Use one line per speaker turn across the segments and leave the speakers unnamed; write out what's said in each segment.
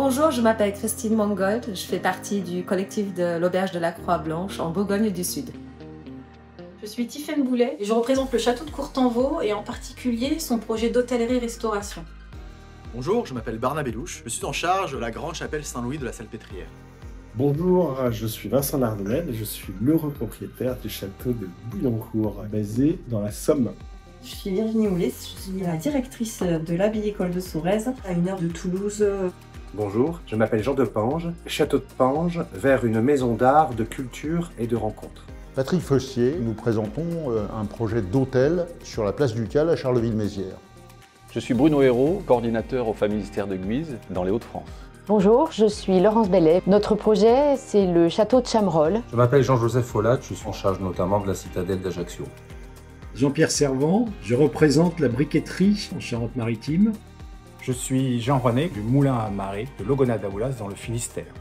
Bonjour, je m'appelle Christine Mangold, je fais partie du collectif de l'Auberge de la Croix-Blanche en Bourgogne du Sud.
Je suis Tiffaine Boulet et je représente le château de Courtenvaux et en particulier son projet d'hôtellerie-restauration.
Bonjour, je m'appelle Barnabé Louche, je suis en charge de la grande chapelle Saint-Louis de la Salpêtrière.
Bonjour, je suis Vincent Lardonnel, je suis l'heureux propriétaire du château de Bouillancourt, basé dans la Somme.
Je suis Virginie Oulis, je suis la directrice de l'abbaye école de Sorèze, à 1 heure de Toulouse.
Bonjour, je m'appelle Jean de Pange, château de Pange, vers une maison d'art, de culture et de rencontres.
Patrick Fossier, nous présentons un projet d'hôtel sur la place Ducal à Charleville-Mézières.
Je suis Bruno Hérault, coordinateur au Famille-Mystère de Guise dans les Hauts-de-France.
Bonjour, je suis Laurence Bellet. Notre projet, c'est le château de Chamerolles.
Je m'appelle Jean-Joseph Follat, je suis en charge notamment de la citadelle d'Ajaccio.
Jean-Pierre Servant, je représente la briqueterie en Charente-Maritime.
Je suis Jean-René du Moulin à Marée de Logonat-Daoulas dans le Finistère.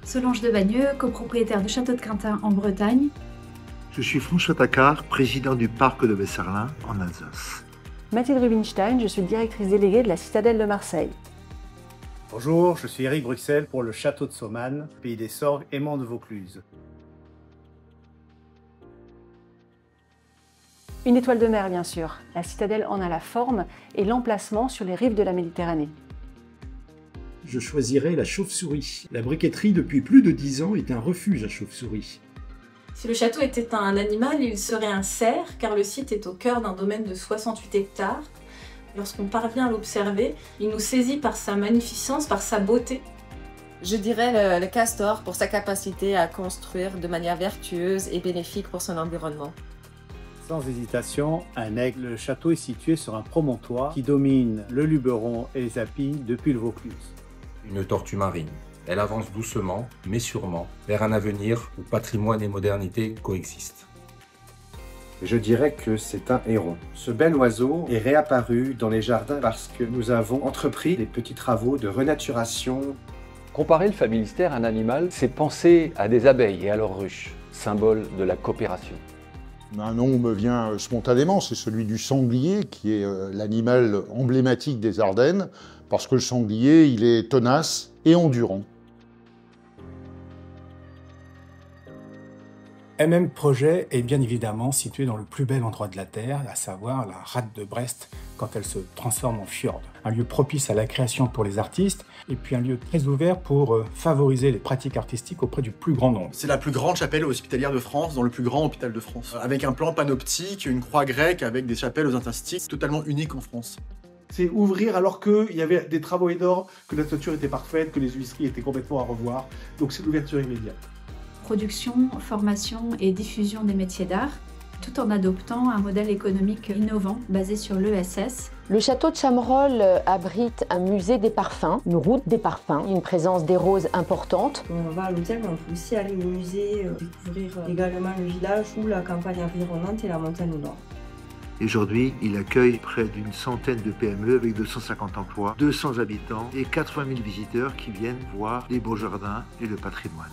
Solange de Bagneux, copropriétaire du château de Quintin en Bretagne.
Je suis François Tacquart, président du parc de Besserlin en Alsace.
Mathilde Rubinstein, je suis directrice déléguée de la citadelle de Marseille.
Bonjour, je suis Éric Bruxelles pour le château de Saumanne, pays des Sorgues, aimant de Vaucluse.
Une étoile de mer, bien sûr. La citadelle en a la forme et l'emplacement sur les rives de la Méditerranée.
Je choisirais la chauve-souris. La briqueterie, depuis plus de 10 ans, est un refuge à chauve-souris.
Si le château était un animal, il serait un cerf, car le site est au cœur d'un domaine de 68 hectares. Lorsqu'on parvient à l'observer, il nous saisit par sa magnificence, par sa beauté.
Je dirais le castor pour sa capacité à construire de manière vertueuse et bénéfique pour son environnement.
Sans hésitation, un aigle. Le château est situé sur un promontoire qui domine le Luberon et les Alpilles depuis le Vaucluse.
Une tortue marine. Elle avance doucement, mais sûrement, vers un avenir où patrimoine et modernité coexistent.
Je dirais que c'est un héron. Ce bel oiseau est réapparu dans les jardins parce que nous avons entrepris des petits travaux de renaturation.
Comparer le Famille-Mystère à un animal, c'est penser à des abeilles et à leurs ruches, symbole de la coopération.
Un nom me vient spontanément, c'est celui du sanglier, qui est l'animal emblématique des Ardennes, parce que le sanglier, il est tenace et endurant.
MM Projet est bien évidemment situé dans le plus bel endroit de la Terre, à savoir la rade de Brest, quand elle se transforme en fjord. Un lieu propice à la création pour les artistes, et puis un lieu très ouvert pour favoriser les pratiques artistiques auprès du plus grand nombre.
C'est la plus grande chapelle hospitalière de France, dans le plus grand hôpital de France. Avec un plan panoptique, une croix grecque avec des chapelles aux interstices, totalement unique en France.
C'est ouvrir alors qu'il y avait des travaux énormes, que la toiture était parfaite, que les huisseries étaient complètement à revoir. Donc c'est l'ouverture immédiate.
Production, formation et diffusion des métiers d'art, tout en adoptant un modèle économique innovant basé sur l'ESS.
Le château de Chamerolles abrite un musée des parfums, une route des parfums, une présence des roses importante.
On va à l'hôtel, mais on peut aussi aller au musée, découvrir également le village ou la campagne environnante et la montagne au nord.
Aujourd'hui, il accueille près d'une centaine de PME avec 250 emplois, 200 habitants et 80 000 visiteurs qui viennent voir les beaux jardins et le patrimoine.